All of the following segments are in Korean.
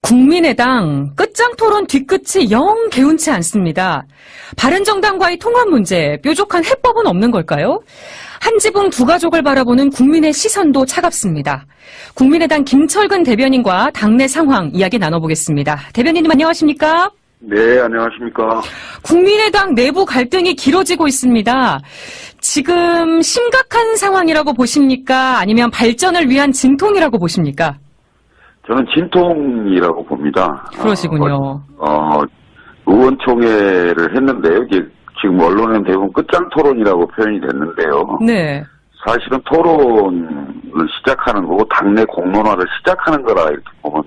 국민의당 끝장토론 뒤끝이 영 개운치 않습니다. 바른정당과의 통합 문제, 뾰족한 해법은 없는 걸까요? 한 지붕 두 가족을 바라보는 국민의 시선도 차갑습니다. 국민의당 김철근 대변인과 당내 상황 이야기 나눠보겠습니다. 대변인님 안녕하십니까? 네, 안녕하십니까? 국민의당 내부 갈등이 길어지고 있습니다. 지금 심각한 상황이라고 보십니까? 아니면 발전을 위한 진통이라고 보십니까? 저는 진통이라고 봅니다. 그러시군요. 의원총회를 했는데요. 이게 지금 언론에는 대부분 끝장 토론이라고 표현이 됐는데요. 네. 사실은 토론을 시작하는 거고 당내 공론화를 시작하는 거라 이렇게 보면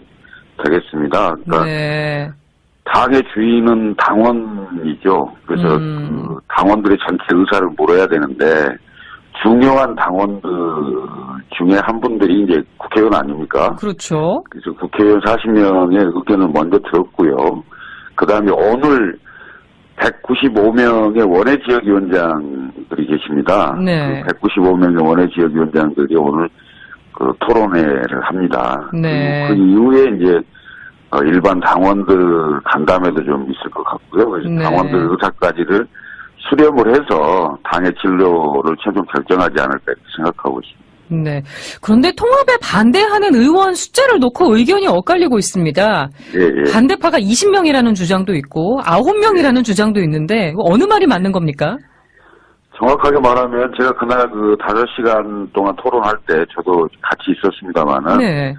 되겠습니다. 그러니까 네. 당의 주인은 당원이죠. 그래서 그 당원들의 전체 의사를 물어야 되는데 중요한 당원들 중에 한 분들이 이제 국회의원 아닙니까? 그렇죠. 그래서 국회의원 40명의 의견을 먼저 들었고요. 그 다음에 오늘 195명의 원외지역위원장들이 계십니다. 네. 그 195명의 원외지역위원장들이 오늘 그 토론회를 합니다. 네. 그 이후에 이제 일반 당원들 간담회도 좀 있을 것 같고요. 그래서 네. 당원들 의사까지를 수렴을 해서 당의 진로를 최종 결정하지 않을까 이렇게 생각하고 있습니다. 네. 그런데 통합에 반대하는 의원 숫자를 놓고 의견이 엇갈리고 있습니다. 예. 반대파가 20명이라는 주장도 있고 9명이라는 주장도 있는데 어느 말이 맞는 겁니까? 정확하게 말하면 제가 그날 그 5시간 동안 토론할 때 저도 같이 있었습니다만은 네.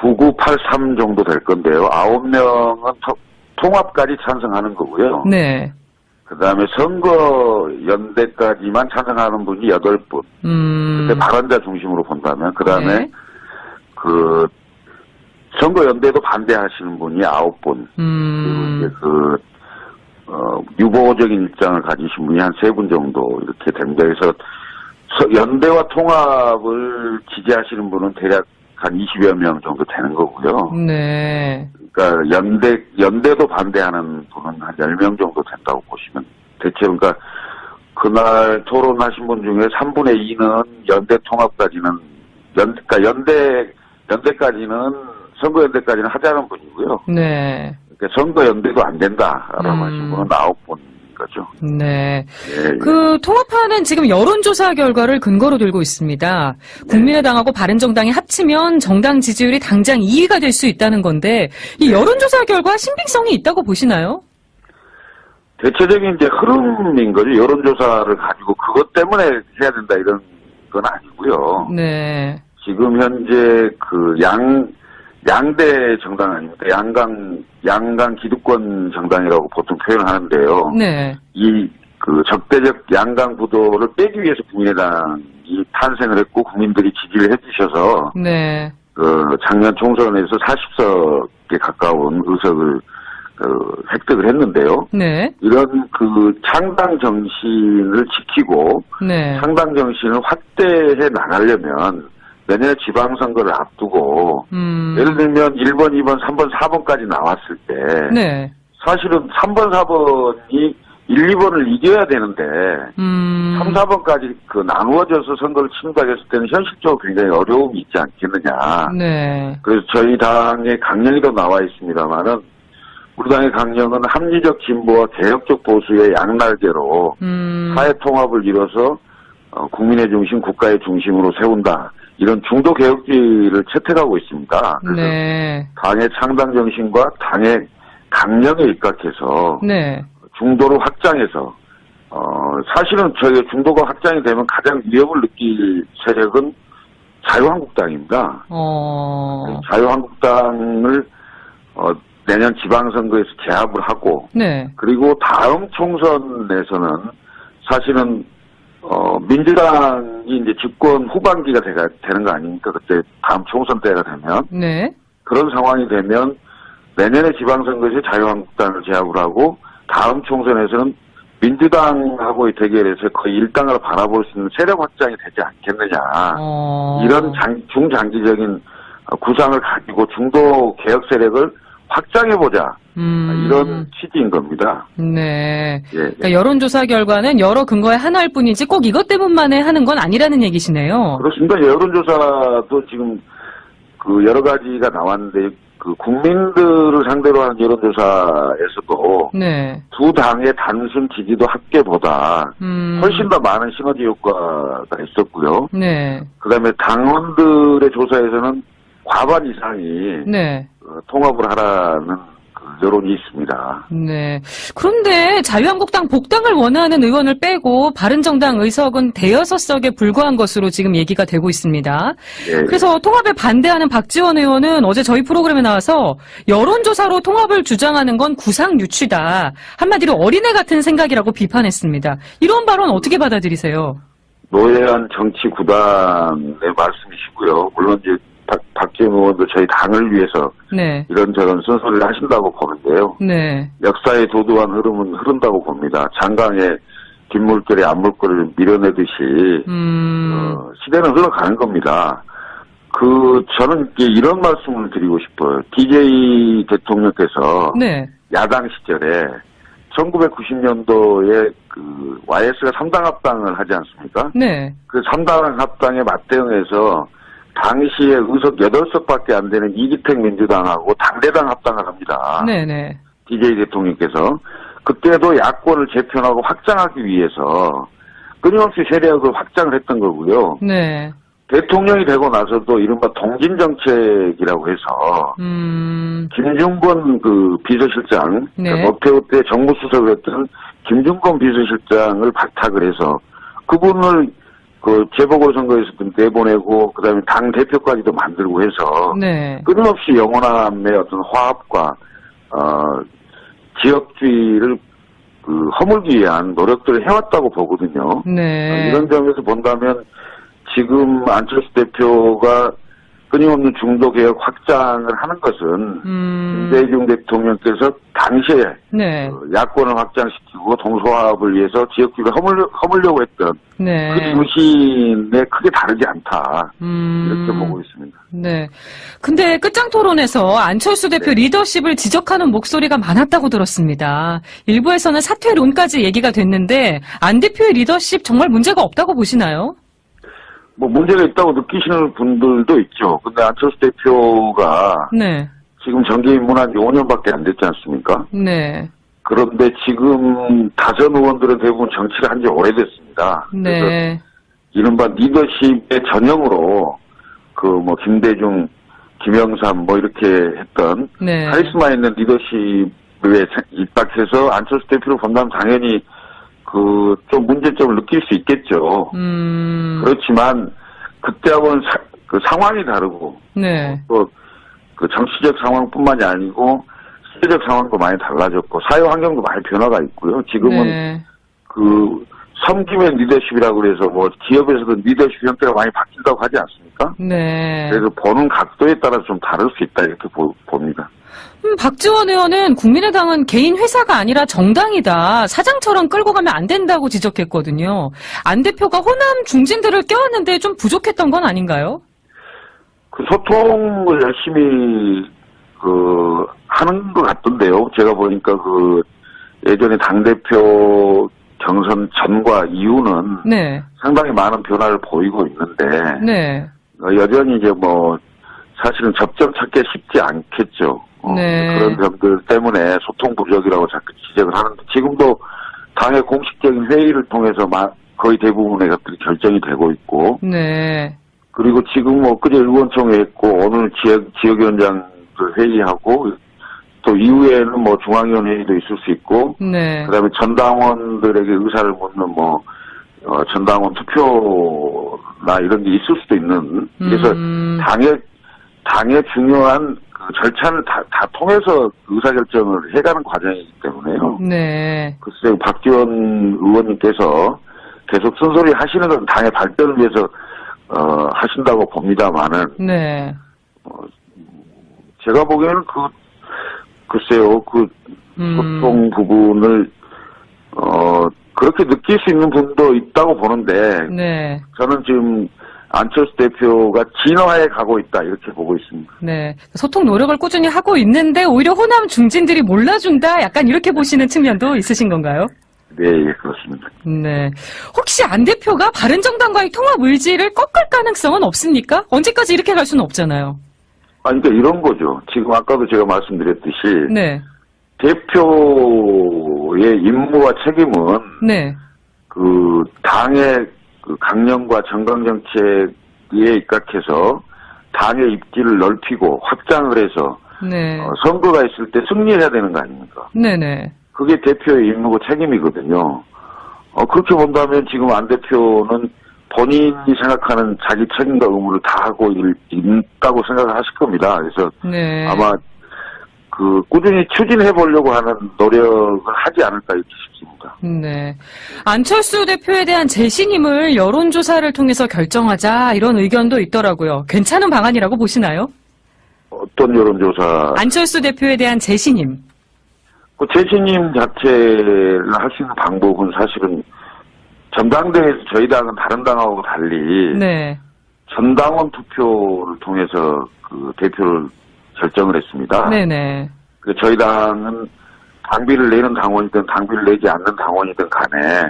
9983 정도 될 건데요. 9명은 통합까지 찬성하는 거고요. 네. 그 다음에 선거연대까지만 찬성하는 분이 8분. 그때 발언자 중심으로 본다면. 그 다음에 네. 그 선거연대도 반대하시는 분이 9분. 그리고 이제 유보적인 입장을 가지신 분이 한 3분 정도 이렇게 됩니다. 그래서 연대와 통합을 지지하시는 분은 대략 한 20여 명 정도 되는 거고요. 네. 그러니까 연대도 반대하는 분은 한 10명 정도 된다고 보시면 대체 그러니까 그날 토론하신 분 중에 3분의 2는 연대 통합까지는 그러니까 연대까지는 선거연대까지는 하자는 분이고요. 네. 그러니까 선거연대도 안 된다라고 하신 분은 9분. 거죠. 네. 예. 그 통합하는 지금 여론조사 결과를 근거로 들고 있습니다. 국민의당하고 바른정당이 합치면 정당 지지율이 당장 2위가 될 수 있다는 건데 이 여론조사 결과 신빙성이 있다고 보시나요? 대체적인 이제 흐름인 거죠. 여론조사를 가지고 그것 때문에 해야 된다 이런 건 아니고요. 네. 지금 현재 그 양대 정당 아닙니까? 양강 기득권 정당이라고 보통 표현을 하는데요. 네. 이 그 적대적 양강 구도를 빼기 위해서 국민의당이 탄생을 했고 국민들이 지지를 해주셔서 네. 그 작년 총선에서 40석에 가까운 의석을 획득을 했는데요. 네. 이런 그 창당 정신을 지키고 네. 창당 정신을 확대해 나가려면 내년에 지방선거를 앞두고 예를 들면 1번, 2번, 3번, 4번까지 나왔을 때 네. 사실은 3번, 4번이 1, 2번을 이겨야 되는데 3, 4번까지 그 나누어져서 선거를 치른다고 했을 때는 현실적으로 굉장히 어려움이 있지 않겠느냐. 네. 그래서 저희 당의 강령에도 나와 있습니다만은 우리 당의 강령은 합리적 진보와 개혁적 보수의 양날개로 사회 통합을 이뤄서 국민의 중심, 국가의 중심으로 세운다. 이런 중도 개혁주의를 채택하고 있습니다. 그래서 네. 당의 창당 정신과 당의 강령에 입각해서 네. 중도를 확장해서 사실은 저희가 중도가 확장이 되면 가장 위협을 느낄 세력은 자유한국당입니다. 자유한국당을 내년 지방선거에서 제압을 하고 네. 그리고 다음 총선에서는 사실은 민주당이 이제 집권 후반기가 되는 거 아닙니까? 그때 다음 총선 때가 되면. 네. 그런 상황이 되면 내년에 지방선거에서 자유한국당을 제압을 하고 다음 총선에서는 민주당하고의 대결에서 거의 일당을 바라볼 수 있는 세력 확장이 되지 않겠느냐. 이런 중장기적인 구상을 가지고 중도 개혁 세력을 확장해보자. 이런 취지인 겁니다. 네. 예. 그러니까 여론조사 결과는 여러 근거의 하나일 뿐이지 꼭 이것 때문만에 하는 건 아니라는 얘기시네요. 그렇습니다. 여론조사도 지금 그 여러 가지가 나왔는데 그 국민들을 상대로 하는 여론조사에서도 네. 두 당의 단순 지지도 합계보다 훨씬 더 많은 시너지 효과가 있었고요. 네. 그다음에 당원들의 조사에서는 과반 이상이 네. 통합을 하라는 그 여론이 있습니다. 네. 그런데 자유한국당 복당을 원하는 의원을 빼고 바른정당 의석은 대여섯 석에 불과한 것으로 지금 얘기가 되고 있습니다. 예. 그래서 통합에 반대하는 박지원 의원은 어제 저희 프로그램에 나와서 여론조사로 통합을 주장하는 건 구상유취다. 한마디로 어린애 같은 생각이라고 비판했습니다. 이런 발언 어떻게 받아들이세요? 노예한 정치 구단의 말씀이시고요. 물론 이제 박지원 의원도 저희 당을 위해서 네. 이런저런 쓴소리를 하신다고 보는데요. 네. 역사의 도도한 흐름은 흐른다고 봅니다. 장강의 뒷물결에 앞물결을 밀어내듯이 시대는 흘러가는 겁니다. 저는 이런 말씀을 드리고 싶어요. DJ 대통령께서 네. 야당 시절에 1990년도에 그 YS가 3당 합당을 하지 않습니까? 네. 그 3당 합당에 맞대응해서 당시에 의석 8석밖에 안 되는 이기택 민주당하고 당대당 합당을 합니다. 네네. DJ 대통령께서 그때도 야권을 재편하고 확장하기 위해서 끊임없이 세력을 확장을 했던 거고요. 네. 대통령이 되고 나서도 이른바 동진정책이라고 해서 김중건 그 비서실장, 네. 그러니까 노태우 때 정무수석을 했던 김중건 비서실장을 발탁을 해서 그분을 그 재보궐선거에서 내보내고 그다음에 당 대표까지도 만들고 해서 네. 끊임없이 영원함의 어떤 화합과 지역주의를 그 허물기 위한 노력들을 해왔다고 보거든요. 네. 이런 점에서 본다면 지금 안철수 대표가 끊임없는 중도 개혁 확장을 하는 것은 김대중 대통령께서 당시에 네. 야권을 확장시키고 동서화합을 위해서 지역주의를 허물려고 했던 네. 그 정신에 크게 다르지 않다 이렇게 보고 있습니다. 네. 근데 끝장 토론에서 안철수 대표 리더십을 지적하는 목소리가 많았다고 들었습니다. 일부에서는 사퇴론까지 얘기가 됐는데 안 대표의 리더십 정말 문제가 없다고 보시나요? 뭐 문제가 있다고 느끼시는 분들도 있죠. 근데 안철수 대표가 네. 지금 정계 입문한 지 5년밖에 안 됐지 않습니까? 네. 그런데 지금 다선 의원들은 대부분 정치를 한 지 오래됐습니다. 그래서 네. 이른바 리더십의 전형으로 그 뭐 김대중, 김영삼 뭐 이렇게 했던 네. 카리스마 있는 리더십에 입각해서 안철수 대표를 본다면 당연히 그 좀 문제점을 느낄 수 있겠죠. 그렇지만 그때하고는 그 상황이 다르고 네. 또 그 정치적 상황뿐만이 아니고 시대적 상황도 많이 달라졌고 사회 환경도 많이 변화가 있고요. 지금은 네. 그 섬김의 리더십이라고 그래서 뭐 기업에서도 리더십 형태가 많이 바뀐다고 하지 않습니까? 네. 그래서 보는 각도에 따라서 좀 다를 수 있다 이렇게 봅니다. 박지원 의원은 국민의당은 개인 회사가 아니라 정당이다. 사장처럼 끌고 가면 안 된다고 지적했거든요. 안 대표가 호남 중진들을 껴왔는데 좀 부족했던 건 아닌가요? 그 소통을 열심히 그 하는 것 같던데요. 제가 보니까 그 예전에 당대표 경선 전과 이후는 네. 상당히 많은 변화를 보이고 있는데 네. 여전히 이제 뭐 사실은 접점 찾기 쉽지 않겠죠. 네. 그런 점들 때문에 소통 부족이라고 자꾸 지적을 하는데 지금도 당의 공식적인 회의를 통해서 거의 대부분의 것들이 결정이 되고 있고 네. 그리고 지금 뭐 그제 의원총회 했고 오늘 지역위원장들 회의하고 또 이후에는 뭐 중앙위원 회의도 있을 수 있고 네. 그다음에 전당원들에게 의사를 묻는 뭐 전당원 투표나 이런 게 있을 수도 있는 그래서 당의 중요한 그 절차를 다 통해서 의사결정을 해가는 과정이기 때문에요. 네. 글쎄요, 박지원 의원님께서 계속 쓴소리 하시는 건 당의 발전을 위해서 하신다고 봅니다만은 네. 제가 보기에는 글쎄요 소통 부분을 그렇게 느낄 수 있는 분도 있다고 보는데 네. 저는 지금 안철수 대표가 진화해 가고 있다 이렇게 보고 있습니다. 네. 소통 노력을 꾸준히 하고 있는데 오히려 호남 중진들이 몰라준다 약간 이렇게 보시는 측면도 있으신 건가요? 네, 예, 그렇습니다. 네. 혹시 안 대표가 바른정당과의 통합 의지를 꺾을 가능성은 없습니까? 언제까지 이렇게 갈 수는 없잖아요. 아니, 그러니까 이런 거죠. 지금 아까도 제가 말씀드렸듯이 네. 대표의 임무와 책임은 네. 그 당의 그 강령과 정강 정책에 입각해서 당의 입지를 넓히고 확장을 해서 네. 선거가 있을 때 승리해야 되는 거 아닙니까? 네네. 그게 대표의 임무고 책임이거든요. 그렇게 본다면 지금 안 대표는 본인이 생각하는 자기 책임과 의무를 다 하고 있다고 생각을 하실 겁니다. 그래서 네. 아마 그 꾸준히 추진해 보려고 하는 노력을 하지 않을까 이렇게 싶습니다. 네. 안철수 대표에 대한 재신임을 여론조사를 통해서 결정하자 이런 의견도 있더라고요. 괜찮은 방안이라고 보시나요? 어떤 여론조사? 안철수 대표에 대한 재신임. 그 재신임 자체를 할 수 있는 방법은 사실은 전당대회에서 저희 당은 다른 당하고 달리 네. 전당원 투표를 통해서 그 대표를 결정을 했습니다. 네네. 그 저희 당은 당비를 내는 당원이든 당비를 내지 않는 당원이든 간에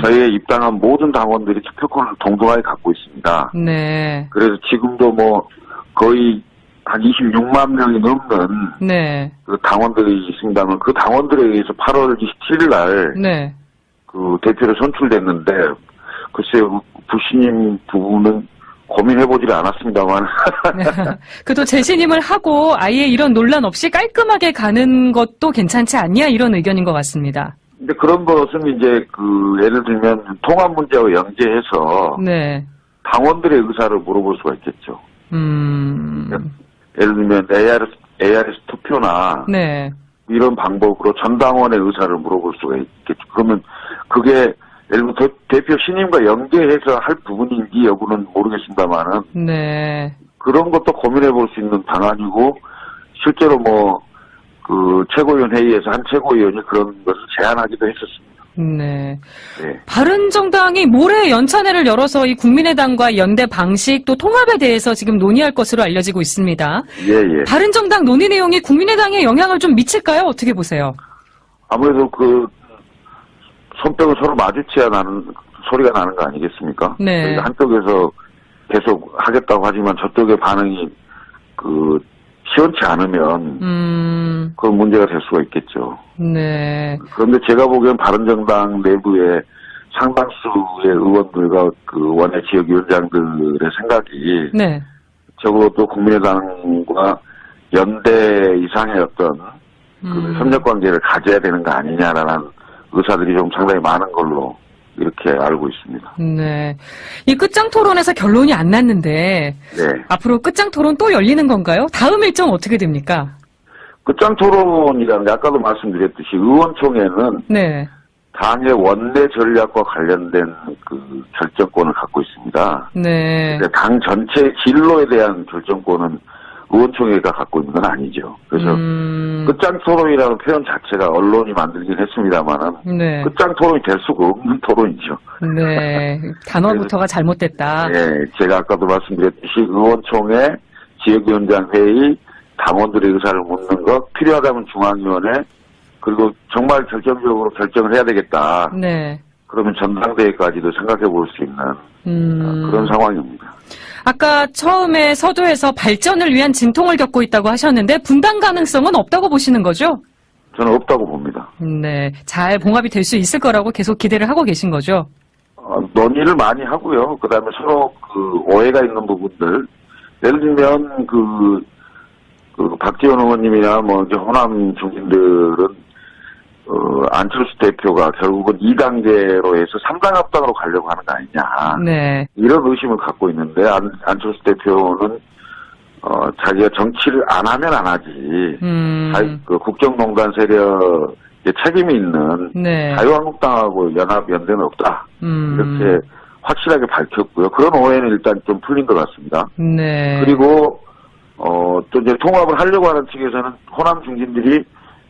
저희의 입당한 모든 당원들이 투표권을 동등하게 갖고 있습니다. 네. 그래서 지금도 뭐 거의 한 26만 명이 넘는 네. 그 당원들이 있습니다만 그 당원들에 의해서 8월 27일 날 네. 그 대표로 선출됐는데 글쎄요 부신임 부분은 고민해보질 않았습니다만 그래도 재신임을 하고 아예 이런 논란 없이 깔끔하게 가는 것도 괜찮지 않냐 이런 의견인 것 같습니다. 근데 그런 것은 이제 그 예를 들면 통합 문제와 연계해서 네. 당원들의 의사를 물어볼 수가 있겠죠. 예를 들면 ARS 투표나 네. 이런 방법으로 전당원의 의사를 물어볼 수가 있겠죠. 그러면 그게 예를 들면 대표 신임과 연계해서 할 부분인지 여부는 모르겠습니다만은 네. 그런 것도 고민해 볼 수 있는 방안이고 실제로 뭐 그 최고위원 회의에서 한 최고위원이 그런 것을 제안하기도 했었습니다. 네. 네. 바른정당이 모레 연찬회를 열어서 이 국민의당과 연대 방식 또 통합에 대해서 지금 논의할 것으로 알려지고 있습니다. 예. 바른정당 논의 내용이 국민의당에 영향을 좀 미칠까요? 어떻게 보세요? 아무래도 그 손뼉을 서로 마주쳐야 나는 소리가 나는 거 아니겠습니까? 네. 한쪽에서 계속 하겠다고 하지만 저쪽의 반응이 그 시원치 않으면 그런 문제가 될 수가 있겠죠. 네. 그런데 제가 보기엔 바른정당 내부의 상당수의 의원들과 그 원외 지역위원장들의 생각이 네. 적어도 국민의당과 연대 이상의 어떤 그 협력 관계를 가져야 되는 거 아니냐라는 의사들이 좀 상당히 많은 걸로 이렇게 알고 있습니다. 네. 이 끝장 토론에서 결론이 안 났는데 네. 앞으로 끝장 토론 또 열리는 건가요? 다음 일정 어떻게 됩니까? 끝장 토론이라는 게 아까도 말씀드렸듯이 의원총회는 네. 당의 원내 전략과 관련된 그 결정권을 갖고 있습니다. 네. 그러니까 당 전체 진로에 대한 결정권은 의원총회가 갖고 있는 건 아니죠. 그래서 끝장 토론이라는 표현 자체가 언론이 만들긴 했습니다만은 네. 끝장 토론이 될 수가 없는 토론이죠. 네. 단어부터가 잘못됐다. 네, 제가 아까도 말씀드렸듯이 의원총회, 지역위원장 회의, 당원들의 의사를 묻는 것, 필요하다면 중앙위원회, 그리고 정말 결정적으로 결정을 해야 되겠다. 네. 그러면 전당대회까지도 생각해 볼 수 있는 그런 상황입니다. 아까 처음에 서두에서 발전을 위한 진통을 겪고 있다고 하셨는데 분당 가능성은 없다고 보시는 거죠? 저는 없다고 봅니다. 네. 잘 봉합이 될 수 있을 거라고 계속 기대를 하고 계신 거죠? 논의를 많이 하고요. 그 다음에 서로 그 오해가 있는 부분들. 예를 들면 그 박지원 의원님이나 뭐 이제 호남 중진들은 안철수 대표가 결국은 2단계로 해서 3당 합당으로 가려고 하는 거 아니냐. 네. 이런 의심을 갖고 있는데 안철수 대표는 자기가 정치를 안 하면 안 하지. 그 국정농단 세력에 책임이 있는 네. 자유한국당하고 연대는 없다. 이렇게 확실하게 밝혔고요. 그런 오해는 일단 좀 풀린 것 같습니다. 네. 그리고 또 이제 통합을 하려고 하는 측에서는 호남 중진들이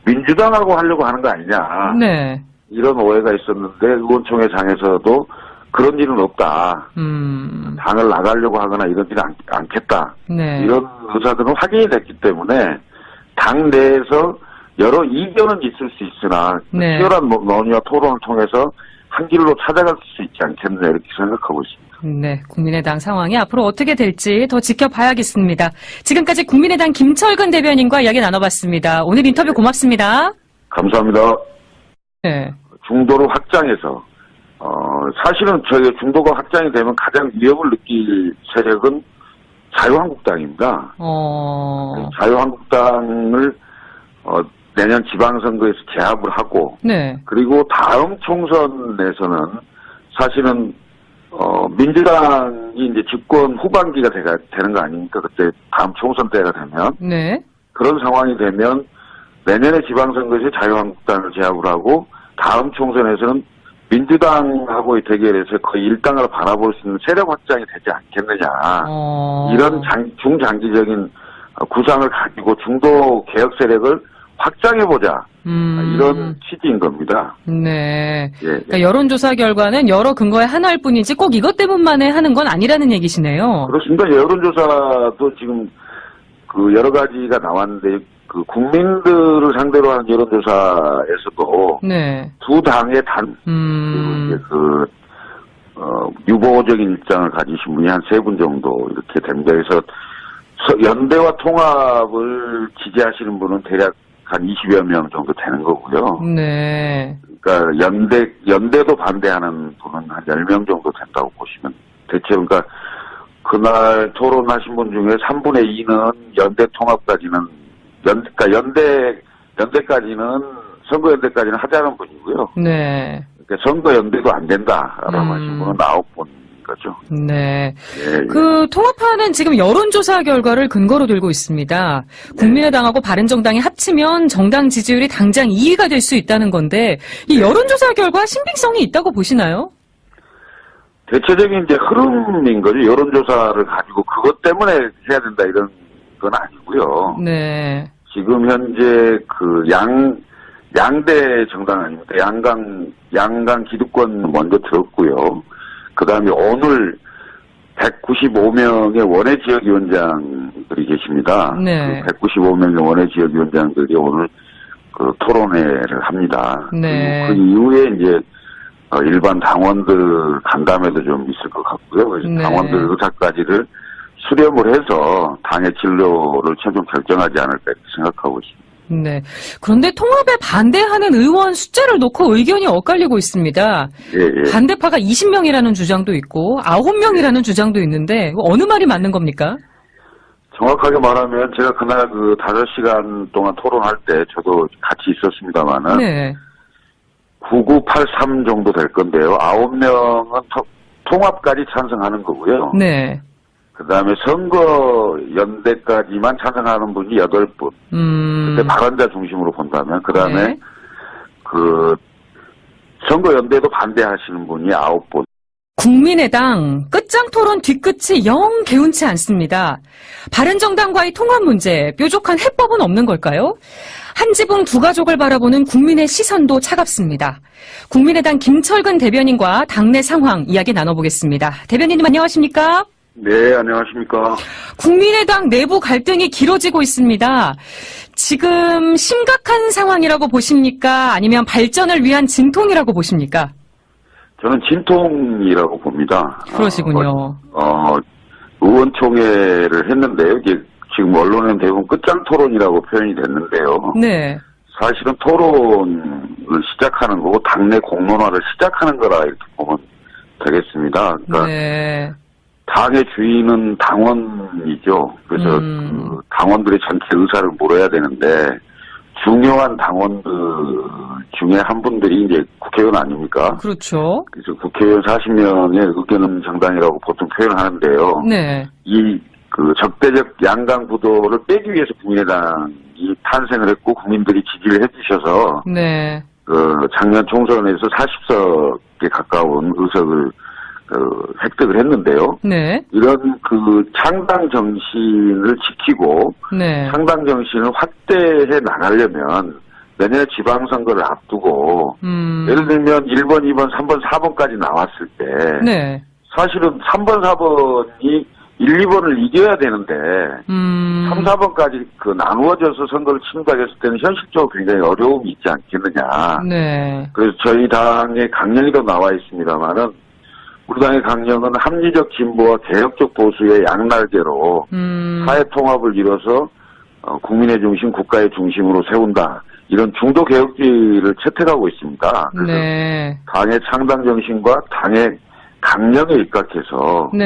민주당하고 하려고 하는 거 아니냐. 네. 이런 오해가 있었는데 의원총회장에서도 그런 일은 없다. 당을 나가려고 하거나 이러지는 않겠다. 네. 이런 의사들은 확인이 됐기 때문에 당 내에서 여러 이견은 있을 수 있으나 네. 치열한 논의와 토론을 통해서 한 길로 찾아갈 수 있지 않겠나 이렇게 생각하고 있습니다. 네, 국민의당 상황이 앞으로 어떻게 될지 더 지켜봐야겠습니다. 지금까지 국민의당 김철근 대변인과 이야기 나눠봤습니다. 오늘 인터뷰 고맙습니다. 감사합니다. 네. 중도를 확장해서 사실은 저희 중도가 확장이 되면 가장 위협을 느낄 세력은 자유한국당입니다. 자유한국당을 내년 지방선거에서 제압을 하고, 네. 그리고 다음 총선에서는 사실은 민주당이 이제 집권 후반기가 되는 거 아닙니까? 그때 다음 총선 때가 되면. 네. 그런 상황이 되면 내년에 지방선거에서 자유한국당을 제압을 하고 다음 총선에서는 민주당하고의 대결에서 거의 일당을 바라볼 수 있는 세력 확장이 되지 않겠느냐. 이런 중장기적인 구상을 가지고 중도 개혁 세력을 확장해보자. 이런 취지인 겁니다. 네. 그러니까 여론조사 결과는 여러 근거의 하나일 뿐이지 꼭 이것 때문만에 하는 건 아니라는 얘기시네요. 그렇습니다. 여론조사도 지금 여러 가지가 나왔는데 국민들을 상대로 하는 여론조사에서도 네. 두 당의 유보적인 입장을 가지신 분이 한 3분 정도 이렇게 됩니다. 그래서 연대와 통합을 지지하시는 분은 대략 한 20여 명 정도 되는 거고요. 네. 그러니까 연대도 반대하는 분은 한 10명 정도 된다고 보시면 대체 그러니까 그날 토론하신 분 중에 3분의 2는 연대 통합까지는 그러니까 연대까지는 선거연대까지는 하자는 분이고요. 네. 그러니까 선거연대도 안 된다라고 하신 분은 9분인 거죠. 네. 예. 통합하는 지금 여론조사 결과를 근거로 들고 있습니다. 국민의당하고 바른정당이 합치면 정당 지지율이 당장 2위가 될 수 있다는 건데 이 여론조사 결과 신빙성이 있다고 보시나요? 대체적인 이제 흐름인 거죠. 여론조사를 가지고 그것 때문에 해야 된다 이런 건 아니고요. 네. 지금 현재 양대 정당 아닙니까? 양강 기득권 먼저 들었고요. 그 다음에 오늘 195명의 원외 지역위원장들이 계십니다. 네. 195명의 원외 지역위원장들이 오늘 토론회를 합니다. 네. 그 이후에 이제 일반 당원들 간담회도 좀 있을 것 같고요. 그래서 네. 당원들 의사까지를 수렴을 해서 당의 진로를 최종 결정하지 않을까 이렇게 생각하고 있습니다. 네. 그런데 통합에 반대하는 의원 숫자를 놓고 의견이 엇갈리고 있습니다. 예. 반대파가 20명이라는 주장도 있고 9명이라는 주장도 있는데 어느 말이 맞는 겁니까? 정확하게 말하면 제가 그날 5시간 동안 토론할 때 저도 같이 있었습니다만은 네. 9983 정도 될 건데요. 9명은 통합까지 찬성하는 거고요. 네. 그 다음에 선거연대까지만 찬성하는 분이 8분. 그때 발언자 중심으로 본다면. 그 다음에 네. 선거연대도 반대하시는 분이 9분. 국민의당 끝장 토론 뒤끝이 영 개운치 않습니다. 바른정당과의 통합 문제, 뾰족한 해법은 없는 걸까요? 한 지붕 두 가족을 바라보는 국민의 시선도 차갑습니다. 국민의당 김철근 대변인과 당내 상황 이야기 나눠보겠습니다. 대변인님 안녕하십니까? 네, 안녕하십니까. 국민의당 내부 갈등이 길어지고 있습니다. 지금 심각한 상황이라고 보십니까? 아니면 발전을 위한 진통이라고 보십니까? 저는 진통이라고 봅니다. 그러시군요. 의원총회를 했는데요. 이게 지금 언론은 대부분 끝장 토론이라고 표현이 됐는데요. 네. 사실은 토론을 시작하는 거고 당내 공론화를 시작하는 거라 이렇게 보면 되겠습니다. 그러니까 네. 당의 주인은 당원이죠. 그래서 당원들의 전체 의사를 물어야 되는데 중요한 당원들 중에 한 분들이 이제 국회의원 아닙니까? 그렇죠. 그래서 국회의원 40명의 의견 정당이라고 보통 표현을 하는데요. 네. 이 적대적 양강 구도를 빼기 위해서 국민의당이 탄생을 했고 국민들이 지지를 해주셔서 네. 작년 총선에서 40석에 가까운 의석을 획득을 했는데요. 네. 이런 창당 정신을 지키고 네. 창당 정신을 확대해 나가려면 내년에 지방선거를 앞두고 예를 들면 1번, 2번, 3번, 4번까지 나왔을 때 네. 사실은 3번, 4번이 1, 2번을 이겨야 되는데 3, 4번까지 나누어져서 선거를 친다고 했을 때는 현실적으로 굉장히 어려움이 있지 않겠느냐. 네. 그래서 저희 당의 강령에도 나와 있습니다만은 우리 당의 강령은 합리적 진보와 개혁적 보수의 양날개로 사회 통합을 이뤄서 국민의 중심, 국가의 중심으로 세운다. 이런 중도 개혁주의를 채택하고 있습니다. 그래서 네. 당의 창당 정신과 당의 강령에 입각해서